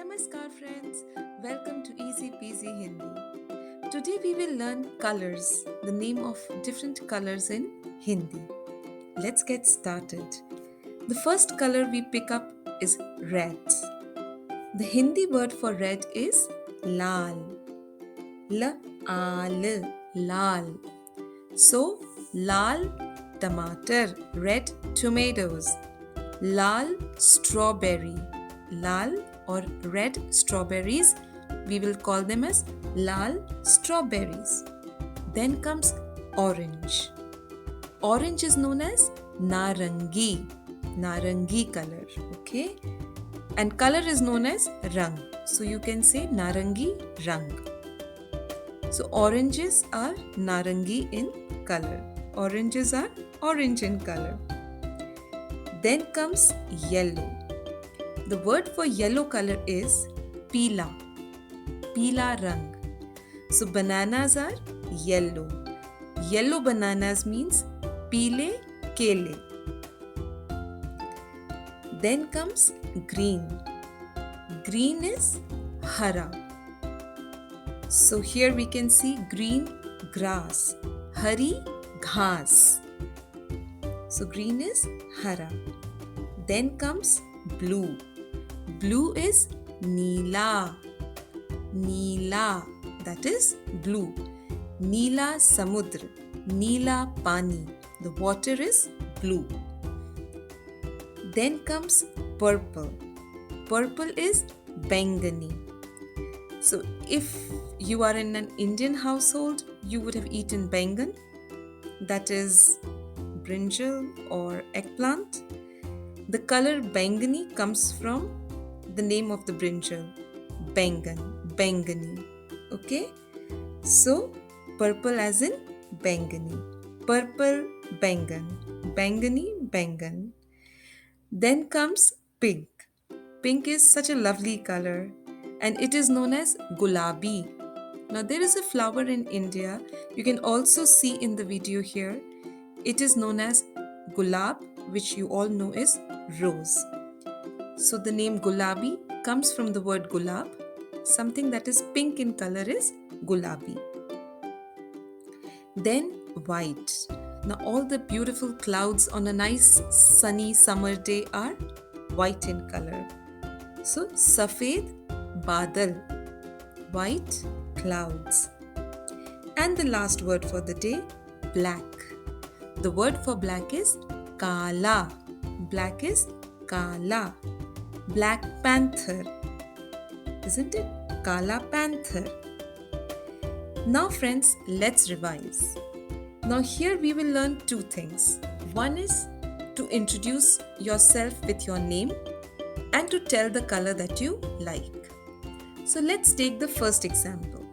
Namaskar friends, welcome to Easy Peasy Hindi. Today we will learn colors, the name of different colors in Hindi. Let's get started. The first color we pick up is red. The Hindi word for red is lal. Lal. So, lal tomato, red tomatoes. Lal strawberry. Lal or red strawberries, we will call them as lal strawberries. Then comes orange. Orange is known as narangi color, okay? And color is known as rang. So you can say narangi rang. So oranges are narangi in color. Oranges are orange in color. Then comes yellow. The word for yellow color is peela. Peela rang. So bananas are yellow. Yellow bananas means peele kele. Then comes green. Green is hara. So here we can see green grass. Hari ghas. So green is hara. Then comes blue. Blue is neela. Neela, that is blue. Neela samudra. Neela pani. The water is blue. Then comes purple. Purple is bangani. So if you are in an Indian household, you would have eaten bangan, that is brinjal or eggplant. The color bangani comes from the name of the brinjal, bangani. Okay? So, purple as in bangani. Purple, bangan. Then comes pink. Pink is such a lovely color and it is known as gulabi. Now, there is a flower in India. You can also see in the video here. It is known as gulab, which you all know is rose. So the name gulabi comes from the word gulab. Something that is pink in color is gulabi. Then white. Now all the beautiful clouds on a nice sunny summer day are white in color. So safed badal, white clouds. And the last word for the day, black. The word for black is kala. Black is kala. Black panther. Isn't it? Kala panther. Now friends, let's revise. Now here we will learn two things. One is to introduce yourself with your name and to tell the color that you like. So let's take the first example.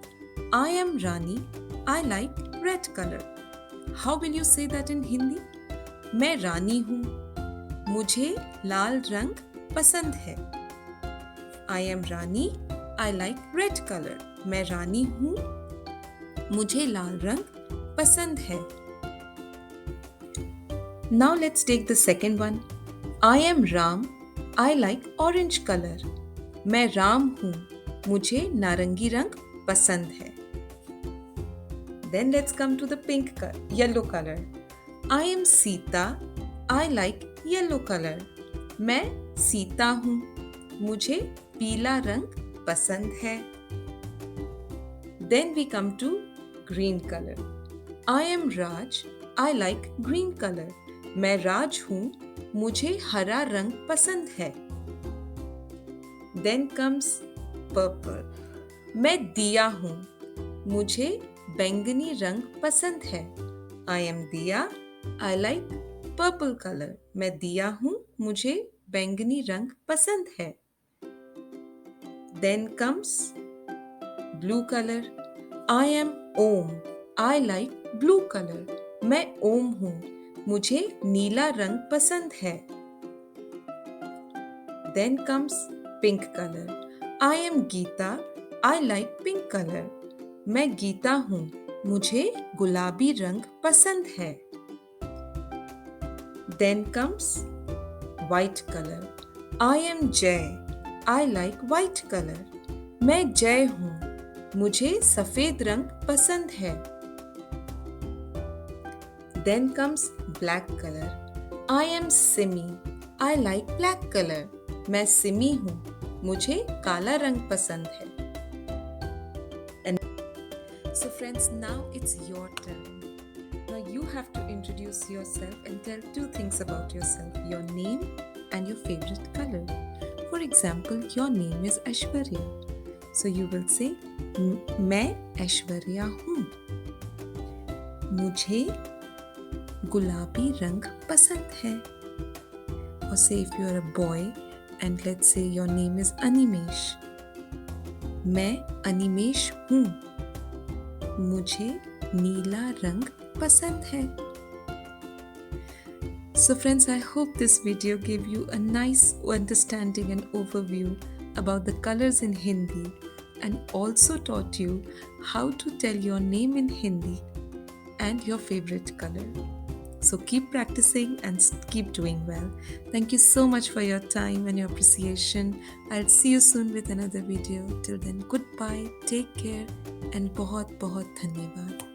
I am Rani. I like red color. How will you say that in Hindi? मैं रानी हूँ. मुझे लाल रंग पसंद है. I am Rani. I like red color. मैं रानी हूँ. मुझे लाल रंग पसंद है. Now let's take the second one. I am Ram. I like orange color. मैं राम हूँ. मुझे नारंगी रंग पसंद है. Then let's come to the yellow color. I am Sita. I like yellow color. मैं सीता हूँ. मुझे पीला रंग पसंद है. Then we come to green color. I am Raj. I like green color. मैं राज हूँ. मुझे हरा रंग पसंद है. Then comes purple. मैं दिया हूँ. मुझे बैंगनी रंग पसंद है. I am दिया. I like purple color. मैं दिया हूँ. मुझे बैंगनी रंग पसंद है. Then comes blue color. I am Om. I like blue color. मैं ओम हूँ. मुझे नीला रंग पसंद है. Then comes pink color. I am Geeta. I like pink color. मैं गीता हूँ. मुझे गुलाबी रंग पसंद है. Then comes white color. I am Jay. I like white color. मैं जय हूँ. मुझे सफेद रंग पसंद है. Then comes black color. I am Simi. I like black color. मैं सिमी हूँ. मुझे काला रंग पसंद है. So friends, now it's your turn. Now you have to introduce yourself and tell two things about yourself, your name and your favorite color. For example, your name is Aishwarya. So you will say, मैं ऐश्वर्या हूँ. मुझे गुलाबी रंग पसंद है. Or say if you are a boy and let's say your name is Animesh. मैं अनिमेश हूँ. मुझे नीला रंग पसंद है. So friends, I hope this video gave you a nice understanding and overview about the colors in Hindi and also taught you how to tell your name in Hindi and your favorite color. So keep practicing and keep doing well. Thank you so much for your time and your appreciation. I'll see you soon with another video. Till then, goodbye, take care and बहुत बहुत धन्यवाद.